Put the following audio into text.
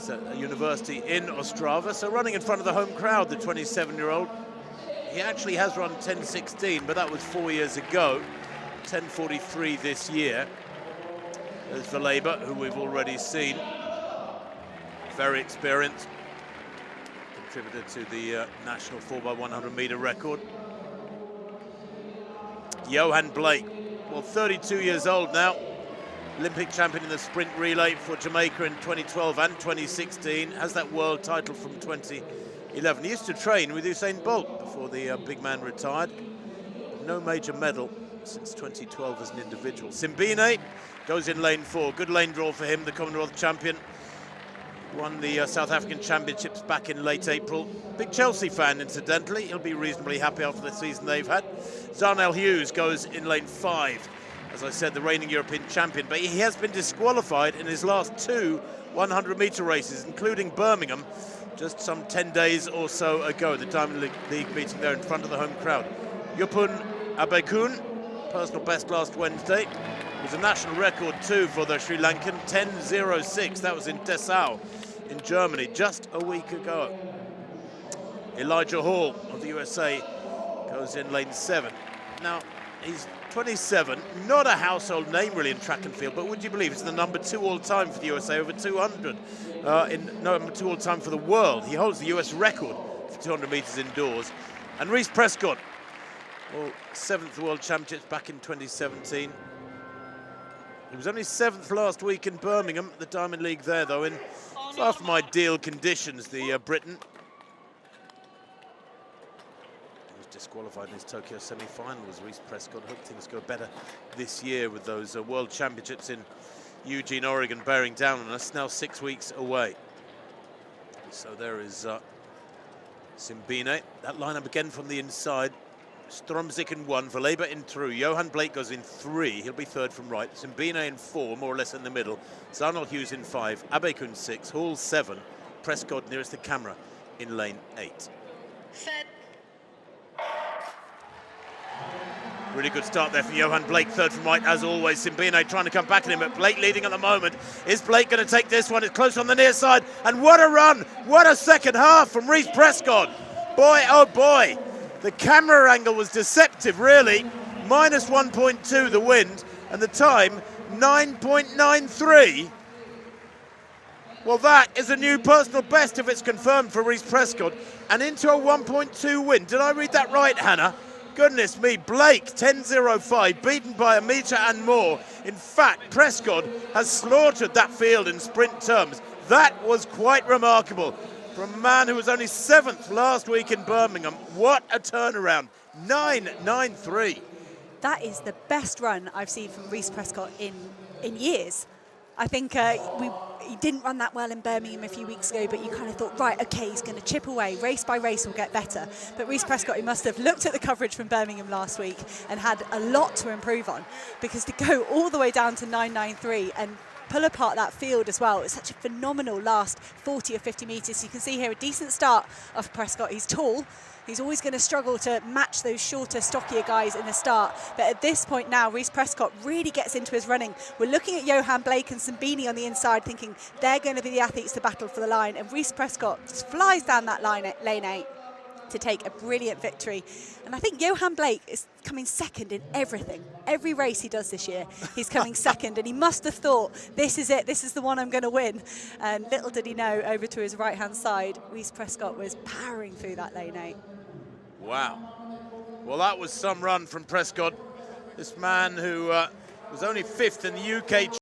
He's at a university in Ostrava, so running in front of the home crowd, the 27-year-old. He actually has run 10.16, but that was 4 years ago. 10.43 this year. There's Valeba, who we've already seen. Very experienced. Contributed to the national 4x100 meter record. Yohan Blake, well, 32 years old now. Olympic champion in the sprint relay for Jamaica in 2012 and 2016. Has that world title from 2011. He used to train with Usain Bolt before the big man retired. No major medal since 2012 as an individual. Simbine goes in lane 4. Good lane draw for him, the Commonwealth champion. Won the South African Championships back in late April. Big Chelsea fan, incidentally. He'll be reasonably happy after the season they've had. Zarnel Hughes goes in lane 5. As I said, the reigning European champion, but he has been disqualified in his last 2 100-meter races, including Birmingham, just some 10 days or so ago, the Diamond League meeting there in front of the home crowd. Yupun Abekun, personal best last Wednesday. It was a national record too for the Sri Lankan, 10.06. That was in Dessau in Germany just a week ago. Elijah Hall of the USA goes in lane 7. Now, he's 27, not a household name really in track and field, but would you believe it's the number 2 all-time for the USA over 200, number 2 all-time for the world. He holds the US record for 200 meters indoors. And Reece Prescod, well, 7th World Championships back in 2017. He was only 7th last week in Birmingham, the Diamond League there though, in far from ideal conditions, the Briton. Disqualified in his Tokyo semi-final was Reece Prescod. Hope things go better this year with those World Championships in Eugene, Oregon bearing down on us, now 6 weeks away. So there is Simbine. That lineup again from the inside. Stromzik in 1, Valeba in 2, Yohan Blake goes in 3, he'll be 3rd from right, Simbine in 4, more or less in the middle, Zarnel Hughes in 5, Abekun 6, Hall 7, Prescod nearest the camera in lane 8. Set. Really good start there from Yohan Blake, 3rd from right as always. Simbine trying to come back at him, but Blake leading at the moment. Is Blake going to take this one? It's close on the near side, and what a run! What a second half from Reece Prescod. Boy, oh boy, the camera angle was deceptive, really. Minus 1.2 the wind, and the time 9.93. Well, that is a new personal best if it's confirmed for Reece Prescod, and into a 1.2 wind. Did I read that right, Hannah? Goodness me, Blake, 10.05, beaten by a metre and more. In fact, Prescod has slaughtered that field in sprint terms. That was quite remarkable. From a man who was only 7th last week in Birmingham, what a turnaround, 9.93. That is the best run I've seen from Reece Prescod in years. I think he didn't run that well in Birmingham a few weeks ago, but you kind of thought, right, okay, he's going to chip away, race by race will get better. But Reece Prescod, he must have looked at the coverage from Birmingham last week and had a lot to improve on, because to go all the way down to 9.93 and pull apart that field as well, it's such a phenomenal last 40 or 50 metres. You can see here a decent start of Prescod. He's tall. He's always going to struggle to match those shorter, stockier guys in the start. But at this point now, Reece Prescod really gets into his running. We're looking at Yohan Blake and Simbine on the inside, thinking they're going to be the athletes to battle for the line. And Reece Prescod just flies down that line at lane 8 to take a brilliant victory. And I think Yohan Blake is coming 2nd in everything. Every race he does this year, he's coming 2nd. And he must have thought, this is it, this is the one I'm going to win. And little did he know, over to his right-hand side, Reece Prescod was powering through that lane 8. Wow. Well, that was some run from Prescod. This man who was only 5th in the UK